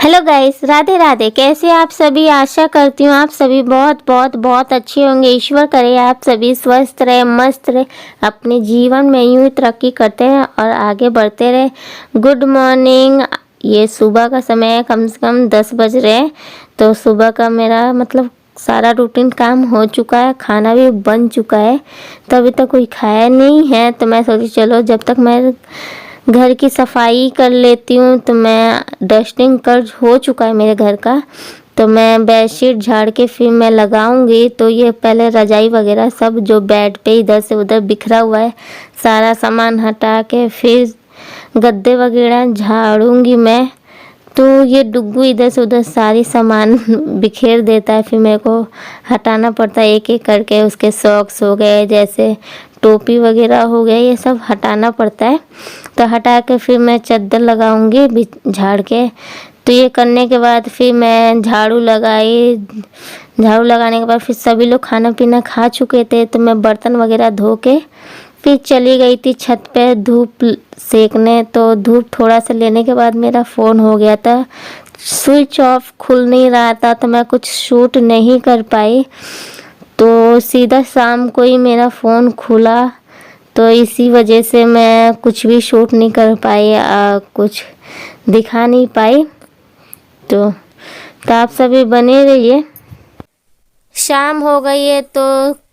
Hello guys, Radhe Radhe. कैसे आप सभी? आशा करती हूँ आप सभी बहुत बहुत बहुत अच्छे होंगे। ईश्वर करे आप सभी स्वस्थ रहे, मस्त रहे, अपने जीवन में यूँ ही तरक्की करते रहे और आगे बढ़ते रहे। Good morning. ये सुबह का समय है, कम से कम 10 बज रहे हैं। तो सुबह का मेरा मतलब सारा रूटीन काम हो चुका है, खाना भी बन चुका है। तो अभी तक कोई खाया नहीं है, तो मैं सोची चलो जब तक मैं घर की सफाई कर लेती हूँ। तो मैं डस्टिंग कर हो चुका है मेरे घर का, तो मैं बेडशीट झाड़ के फिर मैं लगाऊंगी। तो ये पहले रजाई वगैरह सब जो बेड पे इधर से उधर बिखरा हुआ है सारा सामान हटा के फिर गद्दे वगैरह झाड़ूंगी मैं। तो ये डुग्गू इधर से उधर सारी सामान बिखेर देता है, फिर मेरे को हटाना पड़ता है एक एक करके। उसके सॉक्स हो गए, जैसे टोपी वगैरह हो गया, ये सब हटाना पड़ता है। तो हटा के फिर मैं चादर लगाऊंगी झाड़ के। तो ये करने के बाद फिर मैं झाड़ू लगाई। झाड़ू लगाने के बाद फिर सभी लोग खाना पीना खा चुके थे, तो मैं बर्तन वगैरह धो के फिर चली गई थी छत पे धूप सेकने। तो धूप थोड़ा सा लेने के बाद मेरा फ़ोन हो गया था स्विच ऑफ, खुल नहीं रहा था, तो मैं कुछ शूट नहीं कर पाई। तो सीधा शाम को ही मेरा फ़ोन खुला, तो इसी वजह से मैं कुछ भी शूट नहीं कर पाई, कुछ दिखा नहीं पाई। तो आप सभी बने रहिए। शाम हो गई है तो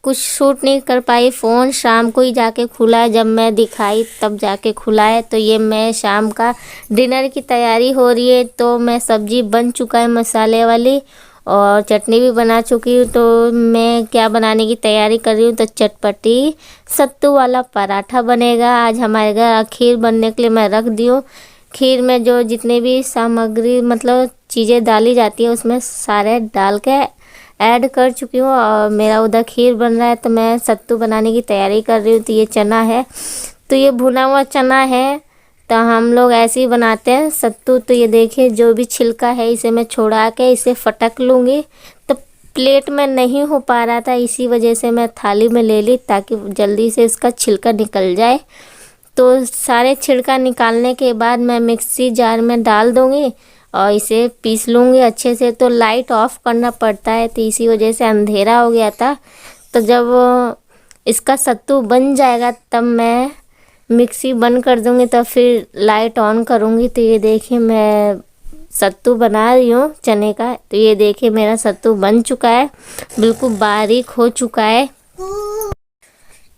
कुछ शूट नहीं कर पाई। फ़ोन शाम को ही जाके खुला है, जब मैं दिखाई तब जाके खुला है। तो ये मैं शाम का डिनर की तैयारी हो रही है। तो मैं सब्जी बन चुका है मसाले वाली, और चटनी भी बना चुकी हूँ। तो मैं क्या बनाने की तैयारी कर रही हूँ, तो चटपटी सत्तू वाला पराठा बनेगा आज हमारे घर। खीर बनने के लिए मैं रख दी हूँ। खीर में जो जितने भी सामग्री मतलब चीज़ें डाली जाती है उसमें सारे डाल के ऐड कर चुकी हूँ, और मेरा उधर खीर बन रहा है। तो मैं सत्तू बनाने की तैयारी कर रही हूँ। तो ये चना है, तो ये भुना हुआ चना है। तो हम लोग ऐसे ही बनाते हैं सत्तू। तो ये देखिए जो भी छिलका है इसे मैं छोड़ा के इसे फटक लूँगी। तो प्लेट में नहीं हो पा रहा था, इसी वजह से मैं थाली में ले ली ताकि जल्दी से इसका छिलका निकल जाए। तो सारे छिलका निकालने के बाद मैं मिक्सी जार में डाल दूँगी और इसे पीस लूँगी अच्छे से। तो लाइट ऑफ करना पड़ता है, तो इसी वजह से अंधेरा हो गया था। तो जब इसका सत्तू बन जाएगा तब मैं मिक्सी बंद कर दूँगी, तो फिर लाइट ऑन करूँगी। तो ये देखिए मैं सत्तू बना रही हूँ चने का। तो ये देखिए मेरा सत्तू बन चुका है, बिल्कुल बारीक हो चुका है।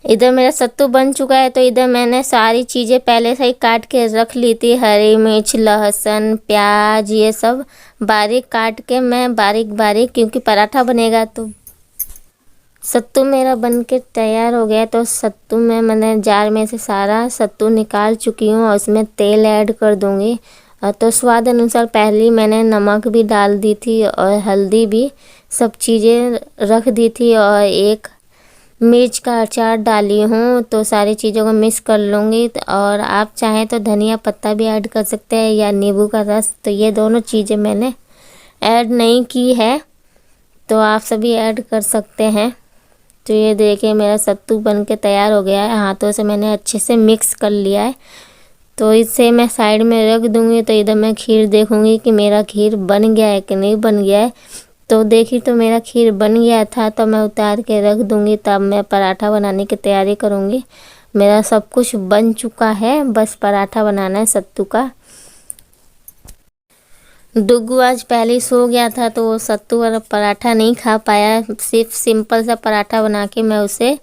इधर मेरा सत्तू बन चुका है। तो इधर मैंने सारी चीज़ें पहले से ही काट के रख ली थी, हरी मिर्च, लहसुन, प्याज, ये सब बारीक काट के मैं बारीक बारीक, क्योंकि पराठा बनेगा। तो सत्तू मेरा बन के तैयार हो गया। तो सत्तू में मैंने जार में से सारा सत्तू निकाल चुकी हूँ और उसमें तेल ऐड कर दूँगी। तो स्वाद अनुसार पहले मैंने नमक भी डाल दी थी और हल्दी भी, सब चीज़ें रख दी थी, और एक मिर्च का अचार डाली हूँ। तो सारी चीज़ों को मिक्स कर लूँगी। और आप चाहें तो धनिया पत्ता भी ऐड कर सकते हैं या नींबू का रस। तो ये दोनों चीज़ें मैंने ऐड नहीं की है, तो आप सभी ऐड कर सकते हैं। तो ये देखिए मेरा सत्तू बन के तैयार हो गया है, हाथों से मैंने अच्छे से मिक्स कर लिया है। तो इसे मैं साइड में रख दूँगी। तो इधर मैं खीर देखूँगी कि मेरा खीर बन गया है कि नहीं बन गया है। तो देखी तो मेरा खीर बन गया था, तो मैं उतार के रख दूँगी। तब मैं पराठा बनाने की तैयारी करूँगी। मेरा सब कुछ बन चुका है, बस पराठा बनाना है सत्तू का। डुग्गू आज पहले ही सो गया था, तो वो सत्तू वाला पराठा नहीं खा पाया। सिर्फ सिंपल सा पराठा बना के मैं उसे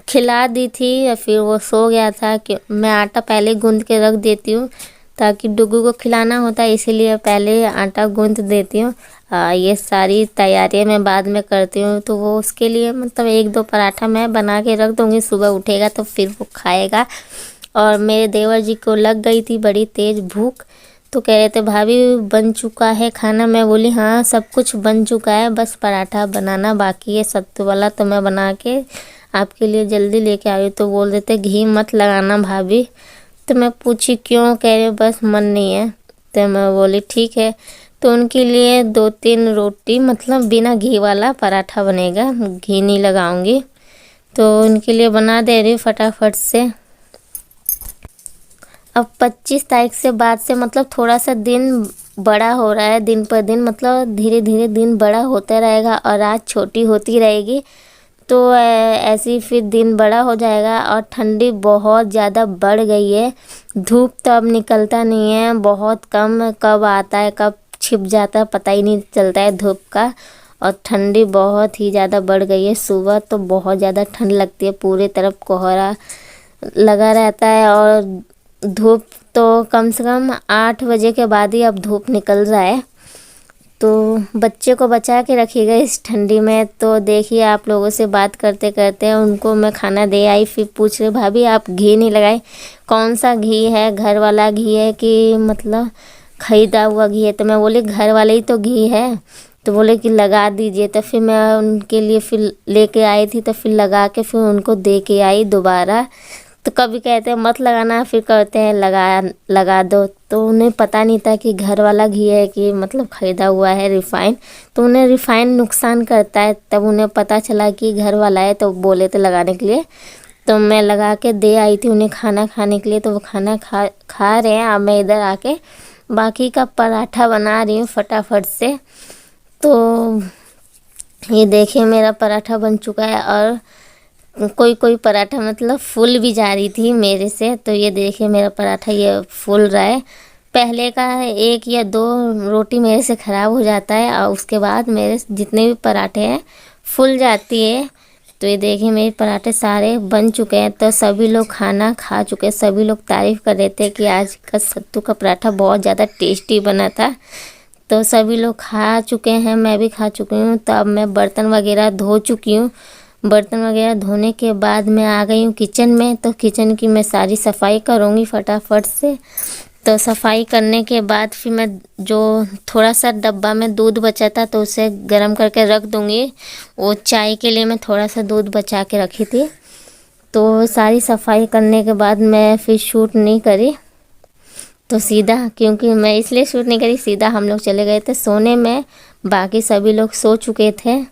खिला दी थी, या फिर वो सो गया था। कि मैं आटा पहले गूँध के रख देती हूँ ताकि डुग्गू को खिलाना होता है, इसीलिए पहले आटा गूँध देती हूँ। ये सारी तैयारियाँ मैं बाद में करती हूँ। तो वो उसके लिए मतलब एक दो पराठा मैं बना के रख दूँगी, सुबह उठेगा तो फिर वो खाएगा। और मेरे देवर जी को लग गई थी बड़ी तेज़ भूख, तो कह रहे थे भाभी बन चुका है खाना। मैं बोली हाँ सब कुछ बन चुका है, बस पराठा बनाना बाकी है सत्तू वाला। तो मैं बना के आपके लिए जल्दी लेके आई हूँ। तो बोल देते घी मत लगाना भाभी। तो मैं पूछी क्यों, कह रहे बस मन नहीं है। तो मैं बोली ठीक है। तो उनके लिए 2-3 रोटी मतलब बिना घी वाला पराठा बनेगा, घी नहीं लगाऊंगी। तो उनके लिए बना दे रही हूँ फटाफट से। अब 25 तारीख से बाद से मतलब थोड़ा सा दिन बड़ा हो रहा है दिन पर दिन, मतलब धीरे धीरे दिन बड़ा होता रहेगा और रात छोटी होती रहेगी। तो ऐसे ही फिर दिन बड़ा हो जाएगा और ठंडी बहुत ज़्यादा बढ़ गई है। धूप तो अब निकलता नहीं है, बहुत कम, कब आता है कब छिप जाता है पता ही नहीं चलता है धूप का। और ठंडी बहुत ही ज़्यादा बढ़ गई है। सुबह तो बहुत ज़्यादा ठंड लगती है, पूरे तरफ कोहरा लगा रहता है और धूप तो कम से कम 8 बजे के बाद ही अब धूप निकल रहा है। तो बच्चे को बचा के रखिएगा इस ठंडी में। तो देखिए आप लोगों से बात करते करते उनको मैं खाना दे आई, फिर पूछ रहे भाभी आप घी नहीं लगाए, कौन सा घी है, घर वाला घी है कि मतलब ख़रीदा हुआ घी है। तो मैं बोली घर वाले ही तो घी है। तो बोले कि लगा दीजिए। तो फिर मैं उनके लिए फिर लेके आई थी, तो फिर लगा के फिर उनको दे के आई दोबारा। तो कभी कहते हैं मत लगाना, फिर कहते हैं लगा दो। तो उन्हें पता नहीं था कि घर वाला घी है कि मतलब ख़रीदा हुआ है रिफ़ाइन। तो उन्हें रिफ़ाइन नुकसान करता है, तब उन्हें पता चला कि घर वाला है तो बोले थे लगाने के लिए। तो मैं लगा के दे आई थी उन्हें खाना खाने के लिए। तो वो खाना खा रहे हैं। अब मैं इधर आके बाकी का पराठा बना रही हूँ फटाफट से। तो ये देखिए मेरा पराठा बन चुका है और कोई कोई पराठा मतलब फूल भी जा रही थी मेरे से। तो ये देखिए मेरा पराठा ये फूल रहा है। पहले का 1 या 2 रोटी मेरे से ख़राब हो जाता है और उसके बाद मेरे जितने भी पराठे हैं फूल जाती है। तो ये देखिए मेरे पराठे सारे बन चुके हैं। तो सभी लोग खाना खा चुके हैं, सभी लोग तारीफ़ कर रहे थे कि आज का सत्तू का पराठा बहुत ज़्यादा टेस्टी बना था। तो सभी लोग खा चुके हैं, मैं भी खा चुकी हूँ। तो अब मैं बर्तन वगैरह धो चुकी हूँ। बर्तन वगैरह धोने के बाद मैं आ गई हूँ किचन में। तो किचन की मैं सारी सफाई करूँगी फटाफट से। तो सफाई करने के बाद फिर मैं जो थोड़ा सा डब्बा में दूध बचा था तो उसे गर्म करके रख दूँगी। वो चाय के लिए मैं थोड़ा सा दूध बचा के रखी थी। तो सारी सफाई करने के बाद मैं फिर शूट नहीं करी। तो सीधा, क्योंकि मैं इसलिए शूट नहीं करी, सीधा हम लोग चले गए थे सोने में। बाकी सभी लोग सो चुके थे।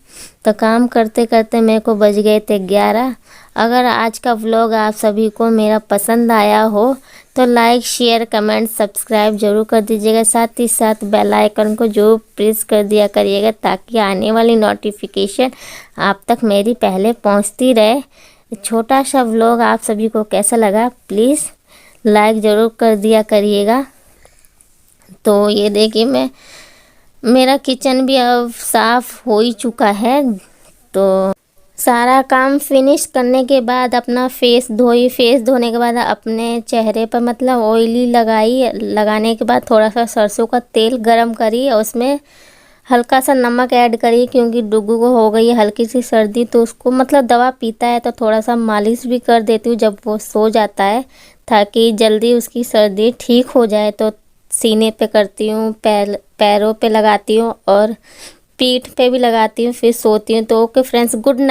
तो काम करते करते मेरे को बज गए थे 11। अगर आज का व्लॉग आप सभी को मेरा पसंद आया हो तो लाइक शेयर कमेंट सब्सक्राइब ज़रूर कर दीजिएगा। साथ ही साथ बेल आइकन को जरूर प्रेस कर दिया करिएगा ताकि आने वाली नोटिफिकेशन आप तक मेरी पहले पहुंचती रहे। छोटा सा व्लॉग आप सभी को कैसा लगा प्लीज़ लाइक ज़रूर कर दिया करिएगा। तो ये देखिए मेरा किचन भी अब साफ़ हो ही चुका है। तो सारा काम फिनिश करने के बाद अपना फेस धोई। फेस धोने के बाद अपने चेहरे पर मतलब ऑयली लगाने के बाद थोड़ा सा सरसों का तेल गरम करी और उसमें हल्का सा नमक ऐड करी, क्योंकि डुग्गू को हो गई है हल्की सी सर्दी। तो उसको मतलब दवा पीता है तो थोड़ा सा मालिश भी कर देती हूँ जब वो सो जाता है, ताकि जल्दी उसकी सर्दी ठीक हो जाए। तो सीने पे करती हूँ, पैरों पे लगाती हूँ और पीठ पे भी लगाती हूँ, फिर सोती हूँ। तो ओके फ्रेंड्स, गुड नाइट।